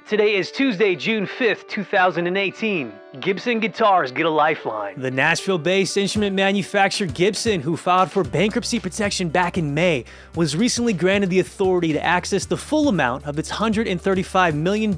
Today is Tuesday, June 5th, 2018. Gibson guitars get a lifeline. The Nashville-based instrument manufacturer Gibson, who filed for bankruptcy protection back in May, was recently granted the authority to access the full amount of its $135 million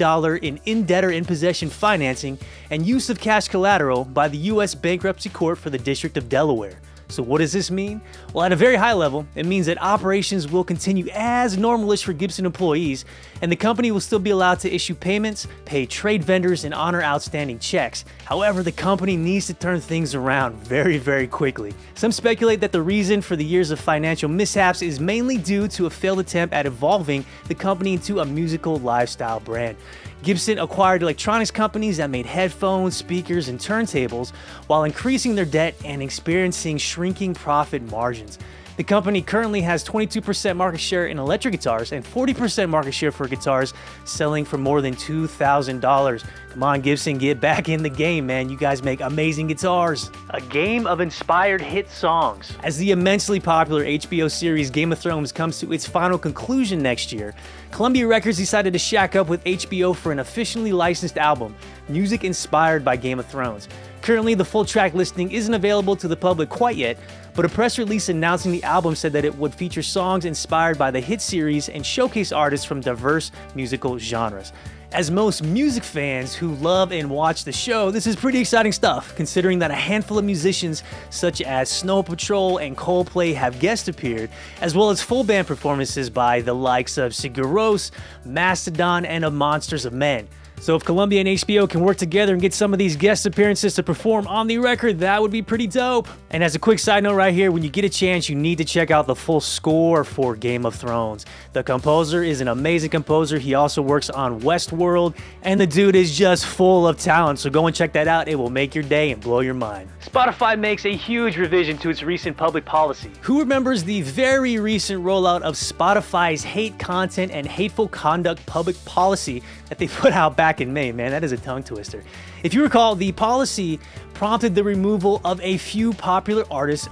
in debtor-in-possession financing and use of cash collateral by the U.S. Bankruptcy Court for the District of Delaware. So what does this mean? Well, at a very high level, it means that operations will continue as normalish for Gibson employees, and the company will still be allowed to issue payments, pay trade vendors, and honor outstanding checks. However, the company needs to turn things around very quickly. Some speculate that the reason for the years of financial mishaps is mainly due to a failed attempt at evolving the company into a musical lifestyle brand. Gibson acquired electronics companies that made headphones, speakers, and turntables while increasing their debt and experiencing shrinking profit margins. The company currently has 22% market share in electric guitars and 40% market share for guitars selling for more than $2,000. Come on, Gibson, get back in the game, man. You guys make amazing guitars. A game of inspired hit songs. As the immensely popular HBO series Game of Thrones comes to its final conclusion next year, Columbia Records decided to shack up with HBO for an officially licensed album, music inspired by Game of Thrones. Currently, the full track listing isn't available to the public quite yet, but a press release announcing the album said that it would feature songs inspired by the hit series and showcase artists from diverse musical genres. As most music fans who love and watch the show, this is pretty exciting stuff, considering that a handful of musicians such as Snow Patrol and Coldplay have guest appeared, as well as full band performances by the likes of Sigur Rós, Mastodon, and of Monsters of Men. So if Columbia and HBO can work together and get some of these guest appearances to perform on the record, that would be pretty dope. And as a quick side note right here, when you get a chance, you need to check out the full score for Game of Thrones. The composer is an amazing composer. He also works on Westworld, and the dude is just full of talent. So go and check that out. It will make your day and blow your mind. Spotify makes a huge revision to its recent public policy. Who remembers the very recent rollout of Spotify's hate content and hateful conduct public policy that they put out back in May? Man, that is a tongue twister. If you recall, the policy prompted the removal of a few popular artists,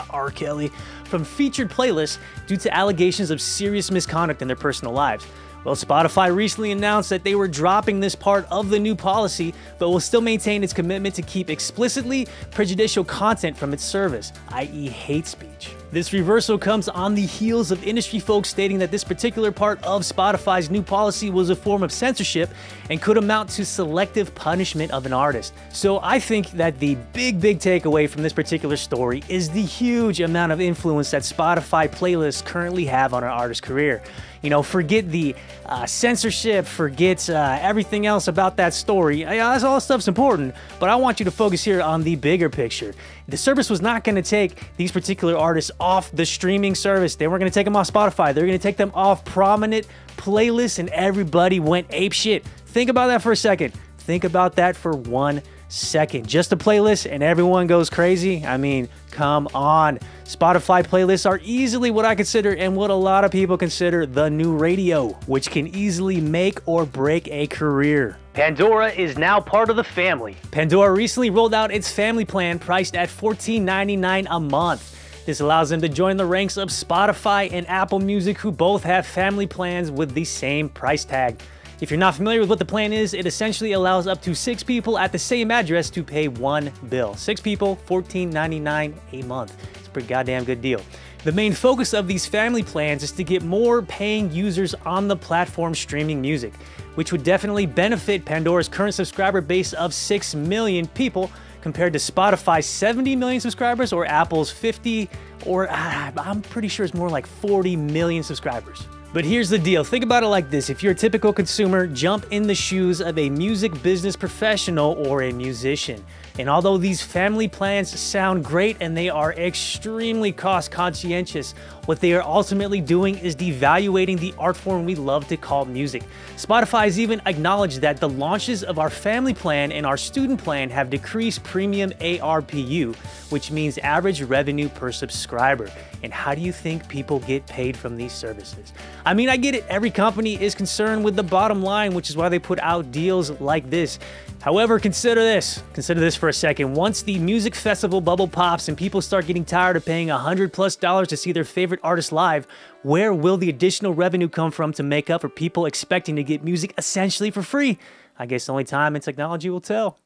R. Kelly, from featured playlists due to allegations of serious misconduct in their personal lives. Well, Spotify recently announced that they were dropping this part of the new policy, but will still maintain its commitment to keep explicitly prejudicial content from its service, i.e. hate speech. This reversal comes on the heels of industry folks stating that this particular part of Spotify's new policy was a form of censorship and could amount to selective punishment of an artist. So I think that the big takeaway from this particular story is the huge amount of influence that Spotify playlists currently have on an artist's career. You know, forget the censorship, forget everything else about that story. That's all stuff's important, but I want you to focus here on the bigger picture. The service was not going to take these particular artists off the streaming service. They weren't going to take them off Spotify. They were going to take them off prominent playlists, and everybody went apeshit. Think about that for a second. Think about that for 1 second. Just a playlist and everyone goes crazy? I mean, come on. Spotify playlists are easily what I consider and what a lot of people consider the new radio, which can easily make or break a career. Pandora is now part of the family. Pandora recently rolled out its family plan priced at $14.99 a month. This allows them to join the ranks of Spotify and Apple Music, who both have family plans with the same price tag. If you're not familiar with what the plan is, it essentially allows up to 6 people at the same address to pay one bill. 6 people, $14.99 a month. It's a pretty goddamn good deal. The main focus of these family plans is to get more paying users on the platform streaming music, which would definitely benefit Pandora's current subscriber base of 6 million people compared to Spotify's 70 million subscribers or Apple's 50, or I'm pretty sure it's more like 40 million subscribers. But here's the deal. Think about it like this. If you're a typical consumer, jump in the shoes of a music business professional or a musician. And although these family plans sound great and they are extremely cost conscientious, what they are ultimately doing is devaluating the art form we love to call music. Spotify has even acknowledged that the launches of our family plan and our student plan have decreased premium ARPU, which means average revenue per subscriber. And how do you think people get paid from these services? I mean, I get it. Every company is concerned with the bottom line, which is why they put out deals like this. However, consider this. Consider this for a second. Once the music festival bubble pops and people start getting tired of paying $100+ to see their favorite artist live, where will the additional revenue come from to make up for people expecting to get music essentially for free? I guess only time and technology will tell.